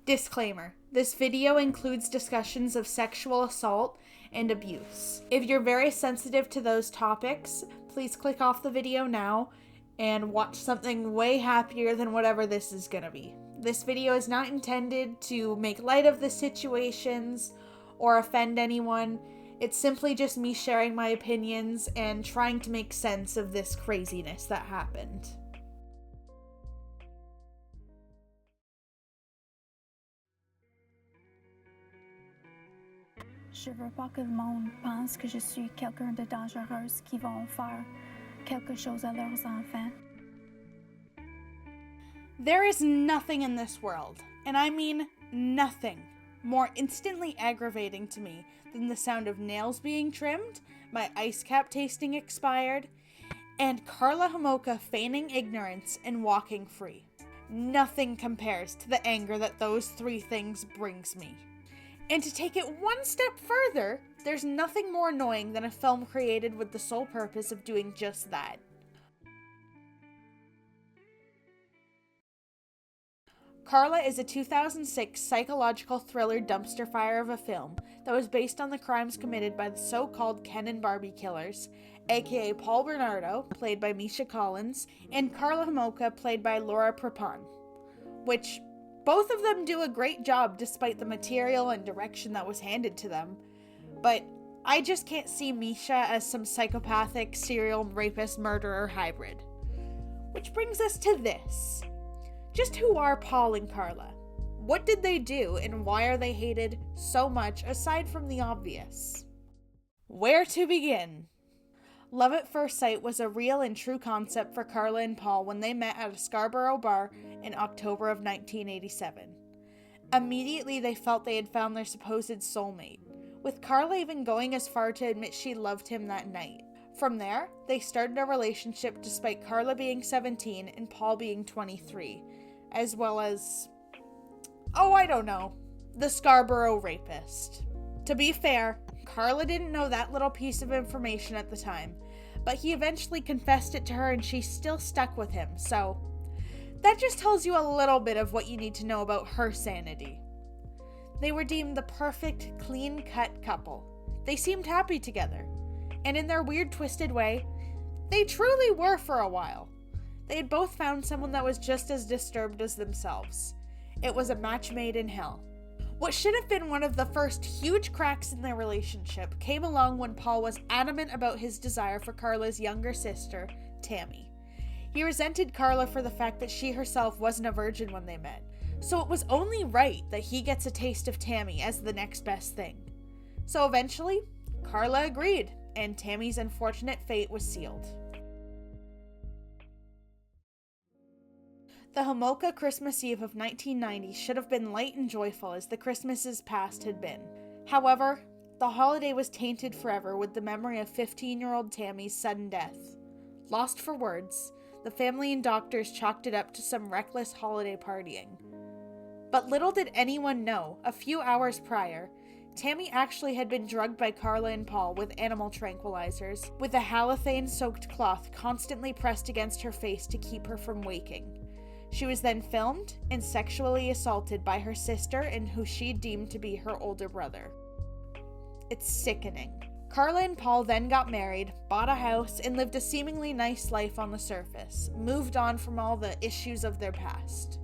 Disclaimer: this video includes discussions of sexual assault and abuse. If you're very sensitive to those topics, please click off the video now and watch something way happier than whatever this is gonna be. This video is not intended to make light of the situations or offend anyone. It's simply just me sharing my opinions and trying to make sense of this craziness that happened. Je veux pas que le monde pense que je suis quelqu'un de dangereuse qui vont faire quelque chose à leurs enfants. There is nothing in this world, and I mean nothing, more instantly aggravating to me than the sound of nails being trimmed, my ice cap tasting expired, and Karla Homolka feigning ignorance and walking free. Nothing compares to the anger that those three things brings me. And to take it one step further, there's nothing more annoying than a film created with the sole purpose of doing just that. Karla is a 2006 psychological thriller dumpster fire of a film that was based on the crimes committed by the so-called Ken and Barbie Killers, aka Paul Bernardo, played by Misha Collins, and Karla Homolka, played by Laura Prepon, which both of them do a great job despite the material and direction that was handed to them. But I just can't see Misha as some psychopathic serial rapist murderer hybrid. Which brings us to this. Just who are Paul and Karla? What did they do and why are they hated so much aside from the obvious? Where to begin? Love at first sight was a real and true concept for Karla and Paul when they met at a Scarborough bar in October of 1987. Immediately they felt they had found their supposed soulmate, with Karla even going as far to admit she loved him that night. From there, they started a relationship despite Karla being 17 and Paul being 23, as well as, the Scarborough rapist. To be fair, Karla didn't know that little piece of information at the time, but he eventually confessed it to her and she still stuck with him, so that just tells you a little bit of what you need to know about her sanity. They were deemed the perfect, clean-cut couple. They seemed happy together, and in their weird, twisted way, they truly were for a while. They had both found someone that was just as disturbed as themselves. It was a match made in hell. What should have been one of the first huge cracks in their relationship came along when Paul was adamant about his desire for Karla's younger sister, Tammy. He resented Karla for the fact that she herself wasn't a virgin when they met, so it was only right that he gets a taste of Tammy as the next best thing. So eventually, Karla agreed, and Tammy's unfortunate fate was sealed. The Homolka Christmas Eve of 1990 should have been light and joyful as the Christmases past had been. However, the holiday was tainted forever with the memory of 15-year-old Tammy's sudden death. Lost for words, the family and doctors chalked it up to some reckless holiday partying. But little did anyone know, a few hours prior, Tammy actually had been drugged by Karla and Paul with animal tranquilizers, with a halothane-soaked cloth constantly pressed against her face to keep her from waking. She was then filmed and sexually assaulted by her sister and who she deemed to be her older brother. It's sickening. Karla and Paul then got married, bought a house, and lived a seemingly nice life on the surface, moved on from all the issues of their past.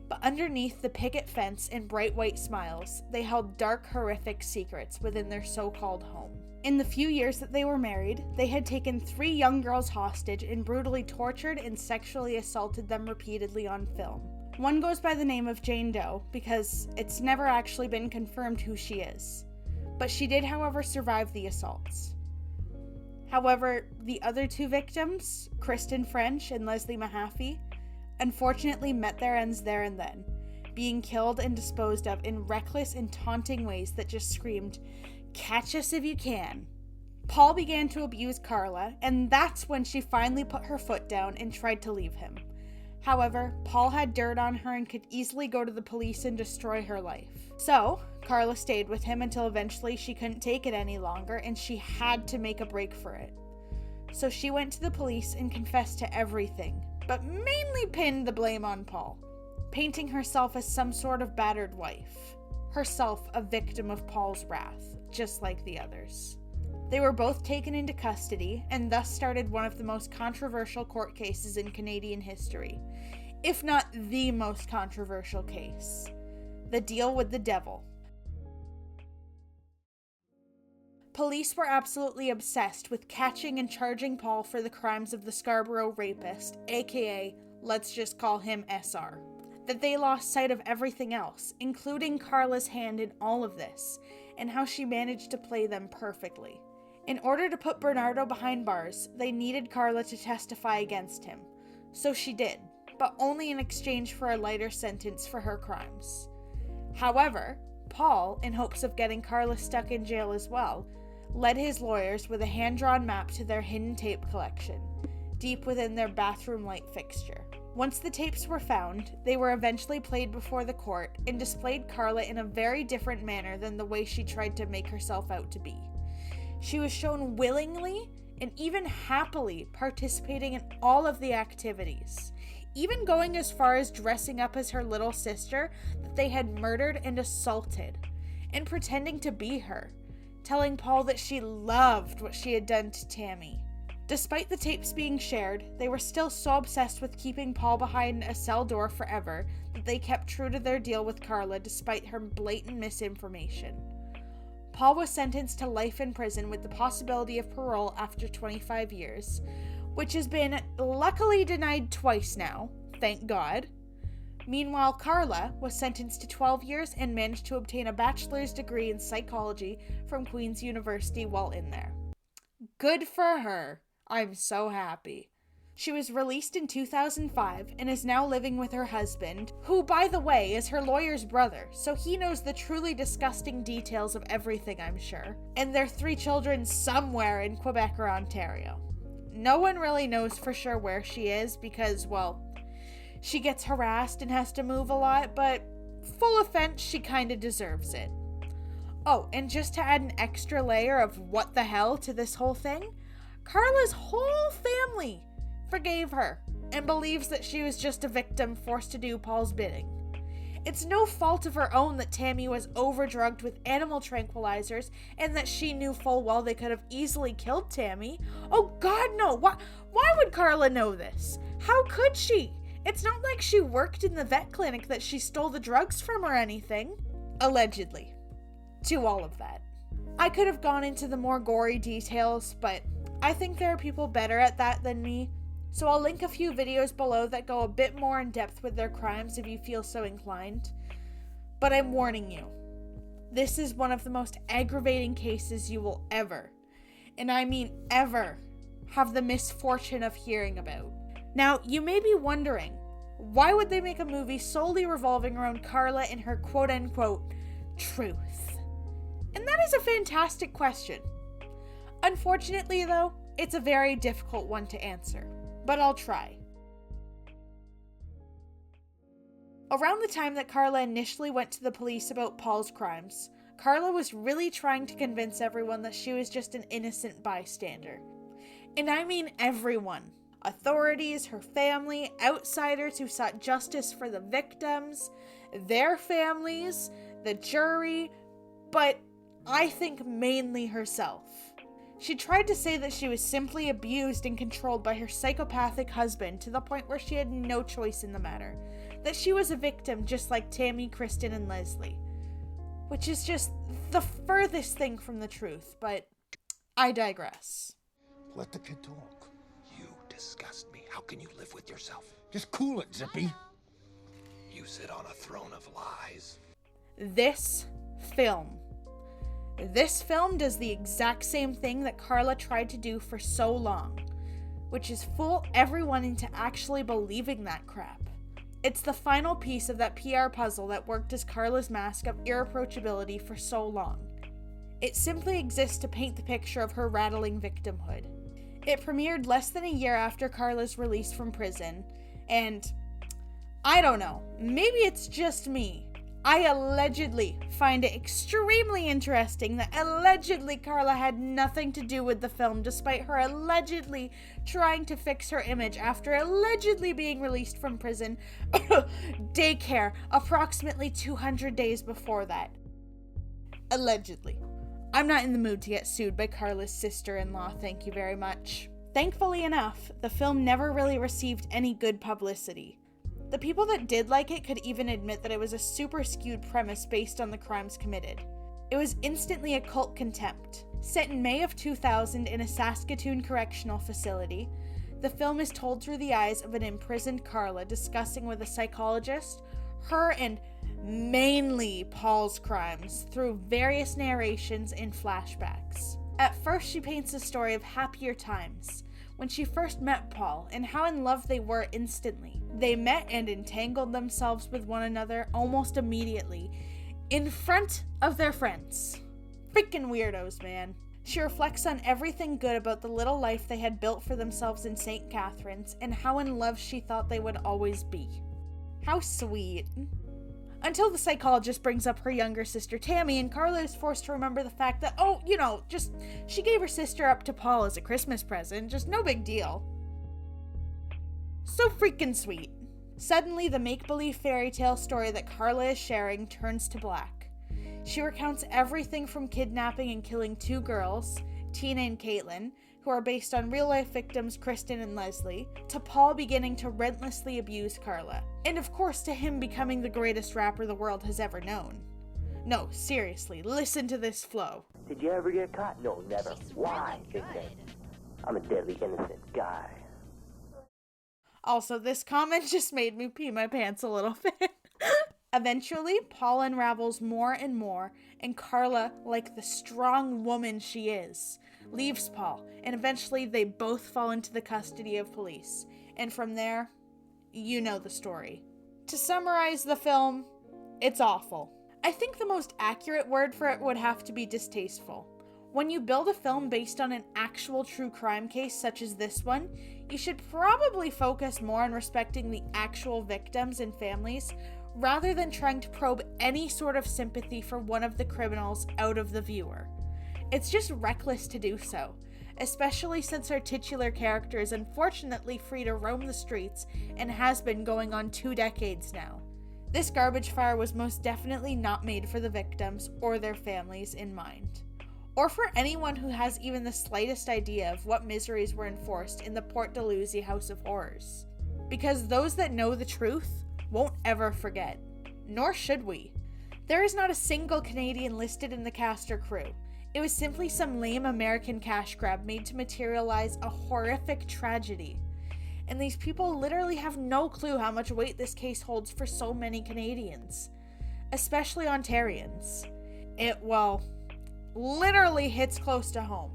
But underneath the picket fence and bright white smiles, they held dark, horrific secrets within their so-called home. In the few years that they were married, they had taken 3 young girls hostage and brutally tortured and sexually assaulted them repeatedly on film. One goes by the name of Jane Doe because it's never actually been confirmed who she is. But she did, however, survive the assaults. However, the other 2 victims, Kristen French and Leslie Mahaffey, unfortunately met their ends there and then, being killed and disposed of in reckless and taunting ways that just screamed, "Catch us if you can." Paul began to abuse Karla, and that's when she finally put her foot down and tried to leave him. However, Paul had dirt on her and could easily go to the police and destroy her life. So, Karla stayed with him until eventually she couldn't take it any longer and she had to make a break for it. So she went to the police and confessed to everything, but mainly pinned the blame on Paul. painting herself as some sort of battered wife, herself a victim of Paul's wrath, just like the others. They were both taken into custody and thus started one of the most controversial court cases in Canadian history, if not the most controversial case, the deal with the devil. Police were absolutely obsessed with catching and charging Paul for the crimes of the Scarborough rapist, aka, let's just call him SR. That they lost sight of everything else, including Karla's hand in all of this, and how she managed to play them perfectly. In order to put Bernardo behind bars, they needed Karla to testify against him. So she did, but only in exchange for a lighter sentence for her crimes. However, Paul, in hopes of getting Karla stuck in jail as well, led his lawyers with a hand-drawn map to their hidden tape collection, deep within their bathroom light fixture. Once the tapes were found, they were eventually played before the court and displayed Karla in a very different manner than the way she tried to make herself out to be. She was shown willingly and even happily participating in all of the activities, even going as far as dressing up as her little sister that they had murdered and assaulted, and pretending to be her, telling Paul that she loved what she had done to Tammy. Despite the tapes being shared, they were still so obsessed with keeping Paul behind a cell door forever that they kept true to their deal with Karla despite her blatant misinformation. Paul was sentenced to life in prison with the possibility of parole after 25 years, which has been luckily denied twice now, thank God. Meanwhile, Karla was sentenced to 12 years and managed to obtain a bachelor's degree in psychology from Queen's University while in there. Good for her. I'm so happy. She was released in 2005 and is now living with her husband, who, by the way, is her lawyer's brother, so he knows the truly disgusting details of everything, I'm sure, and their 3 children somewhere in Quebec or Ontario. No one really knows for sure where she is because, well, she gets harassed and has to move a lot, but full offense, she kinda deserves it. Oh, and just to add an extra layer of what the hell to this whole thing, Karla's whole family forgave her and believes that she was just a victim forced to do Paul's bidding. It's no fault of her own that Tammy was overdrugged with animal tranquilizers and that she knew full well they could have easily killed Tammy. Oh God, no. Why would Karla know this? How could she? It's not like she worked in the vet clinic that she stole the drugs from or anything. Allegedly. To all of that. I could have gone into the more gory details, but I think there are people better at that than me, so I'll link a few videos below that go a bit more in depth with their crimes if you feel so inclined. But I'm warning you, this is one of the most aggravating cases you will ever, and I mean ever, have the misfortune of hearing about. Now, you may be wondering, why would they make a movie solely revolving around Karla and her quote-unquote truth? And that is a fantastic question. Unfortunately, though, it's a very difficult one to answer, but I'll try. Around the time that Karla initially went to the police about Paul's crimes, Karla was really trying to convince everyone that she was just an innocent bystander. And I mean everyone. Authorities, her family, outsiders who sought justice for the victims, their families, the jury, but I think mainly herself. She tried to say that she was simply abused and controlled by her psychopathic husband to the point where she had no choice in the matter. That she was a victim just like Tammy, Kristen, and Leslie. Which is just the furthest thing from the truth, but I digress. Let the kid talk. You disgust me. How can you live with yourself? Just cool it, Zippy. You sit on a throne of lies. This film does the exact same thing that Karla tried to do for so long, which is fool everyone into actually believing that crap. It's the final piece of that PR puzzle that worked as Karla's mask of irreproachability for so long. It simply exists to paint the picture of her rattling victimhood. It premiered less than a year after Karla's release from prison, and I don't know, maybe it's just me. I allegedly find it extremely interesting that allegedly Karla had nothing to do with the film, despite her allegedly trying to fix her image after allegedly being released from prison daycare approximately 200 days before that. Allegedly. I'm not in the mood to get sued by Karla's sister-in-law, thank you very much. Thankfully enough, the film never really received any good publicity. The people that did like it could even admit that it was a super skewed premise based on the crimes committed. It was instantly a cult contempt. Set in May of 2000 in a Saskatoon correctional facility, the film is told through the eyes of an imprisoned Karla discussing with a psychologist her and mainly Paul's crimes through various narrations and flashbacks. At first, she paints a story of happier times, when she first met Paul, and how in love they were instantly. They met and entangled themselves with one another almost immediately, in front of their friends. Freaking weirdos, man. She reflects on everything good about the little life they had built for themselves in St. Catharines, and how in love she thought they would always be. How sweet. Until the psychologist brings up her younger sister Tammy, and Karla is forced to remember the fact that, she gave her sister up to Paul as a Christmas present, just no big deal. So freaking sweet. Suddenly, the make-believe fairy tale story that Karla is sharing turns to black. She recounts everything from kidnapping and killing 2 girls, Tina and Caitlin, who are based on real-life victims Kristen and Leslie, to Paul beginning to relentlessly abuse Karla, and of course to him becoming the greatest rapper the world has ever known. No, seriously, listen to this flow. Did you ever get caught? No, never. Why? Because I'm a deadly innocent guy. Also, this comment just made me pee my pants a little bit. Eventually, Paul unravels more and more, and Karla, like the strong woman she is, leaves Paul, and eventually they both fall into the custody of police. And from there, you know the story. To summarize the film, it's awful. I think the most accurate word for it would have to be distasteful. When you build a film based on an actual true crime case such as this one, you should probably focus more on respecting the actual victims and families, rather than trying to probe any sort of sympathy for one of the criminals out of the viewer. It's just reckless to do so, especially since our titular character is unfortunately free to roam the streets and has been going on 2 decades now. This garbage fire was most definitely not made for the victims or their families in mind, or for anyone who has even the slightest idea of what miseries were enforced in the Port Dalhousie House of Horrors. Because those that know the truth won't ever forget, nor should we. There is not a single Canadian listed in the cast or crew. It was simply some lame American cash grab made to materialize a horrific tragedy. And these people literally have no clue how much weight this case holds for so many Canadians, especially Ontarians. It, literally hits close to home.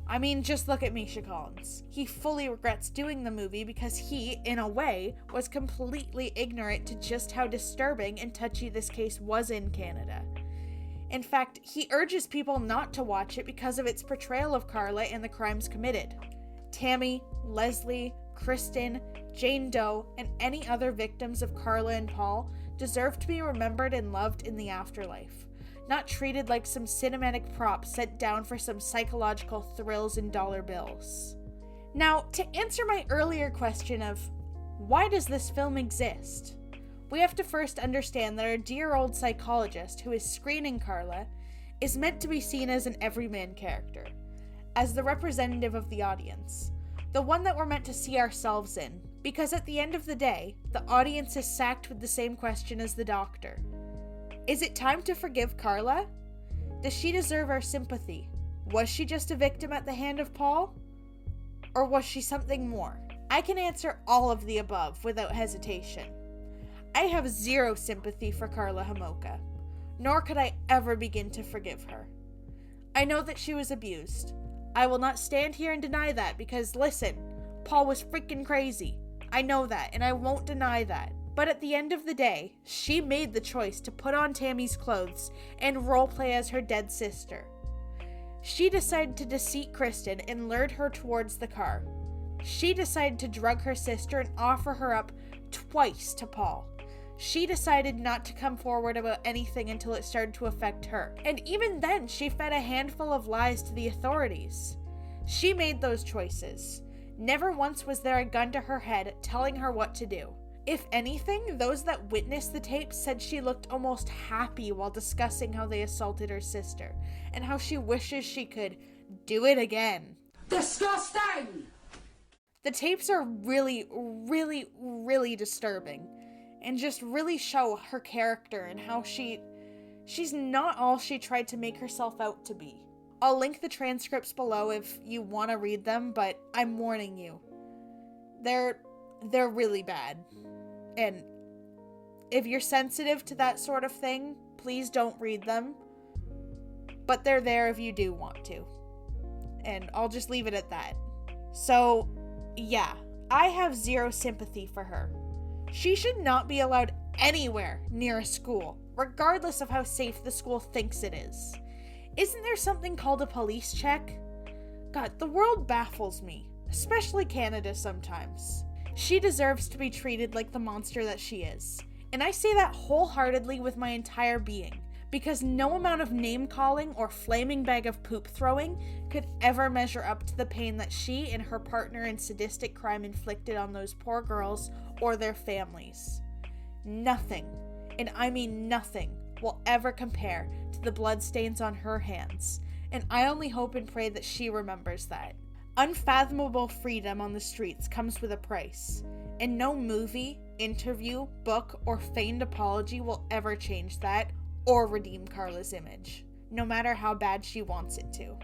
I mean, just look at Misha Collins. He fully regrets doing the movie because he, in a way, was completely ignorant to just how disturbing and touchy this case was in Canada. In fact, he urges people not to watch it because of its portrayal of Karla and the crimes committed. Tammy, Leslie, Kristen, Jane Doe, and any other victims of Karla and Paul deserve to be remembered and loved in the afterlife, not treated like some cinematic prop sent down for some psychological thrills and dollar bills. Now, to answer my earlier question of, why does this film exist? We have to first understand that our dear old psychologist who is screening Karla is meant to be seen as an everyman character, as the representative of the audience, the one that we're meant to see ourselves in, because at the end of the day, the audience is sacked with the same question as the doctor. Is it time to forgive Karla? Does she deserve our sympathy? Was she just a victim at the hand of Paul? Or was she something more? I can answer all of the above without hesitation. I have zero sympathy for Karla Homolka, nor could I ever begin to forgive her. I know that she was abused. I will not stand here and deny that because, listen, Paul was freaking crazy. I know that, and I won't deny that. But at the end of the day, she made the choice to put on Tammy's clothes and roleplay as her dead sister. She decided to deceive Kristen and lured her towards the car. She decided to drug her sister and offer her up twice to Paul. She decided not to come forward about anything until it started to affect her. And even then, she fed a handful of lies to the authorities. She made those choices. Never once was there a gun to her head telling her what to do. If anything, those that witnessed the tape said she looked almost happy while discussing how they assaulted her sister, and how she wishes she could do it again. Disgusting! The tapes are really, really, really disturbing, and just really show her character and how she's not all she tried to make herself out to be. I'll link the transcripts below if you want to read them, but I'm warning you. They're really bad. And if you're sensitive to that sort of thing, please don't read them. But they're there if you do want to. And I'll just leave it at that. So, yeah, I have zero sympathy for her. She should not be allowed anywhere near a school, regardless of how safe the school thinks it is. Isn't there something called a police check? God, the world baffles me, especially Canada sometimes. She deserves to be treated like the monster that she is. And I say that wholeheartedly with my entire being, because no amount of name-calling or flaming bag of poop throwing could ever measure up to the pain that she and her partner in sadistic crime inflicted on those poor girls or their families. Nothing, and I mean nothing, will ever compare to the bloodstains on her hands, and I only hope and pray that she remembers that. Unfathomable freedom on the streets comes with a price, and no movie, interview, book, or feigned apology will ever change that or redeem Karla's image, no matter how bad she wants it to.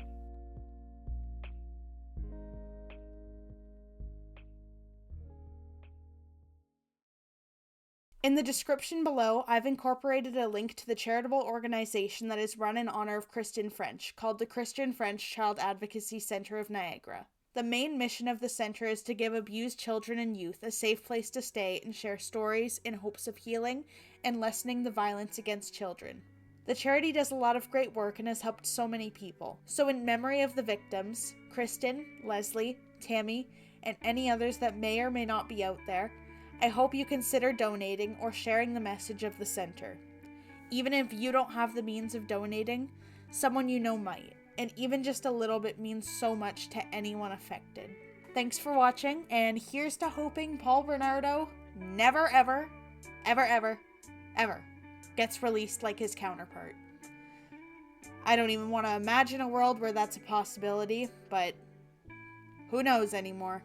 In the description below, I've incorporated a link to the charitable organization that is run in honor of Kristen French, called the Kristen French Child Advocacy Center of Niagara. The main mission of the center is to give abused children and youth a safe place to stay and share stories in hopes of healing and lessening the violence against children. The charity does a lot of great work and has helped so many people. So in memory of the victims, Kristen, Leslie, Tammy, and any others that may or may not be out there, I hope you consider donating or sharing the message of the center. Even if you don't have the means of donating, someone you know might, and even just a little bit means so much to anyone affected. Thanks for watching, and here's to hoping Paul Bernardo never ever, ever ever, ever gets released like his counterpart. I don't even want to imagine a world where that's a possibility, but who knows anymore.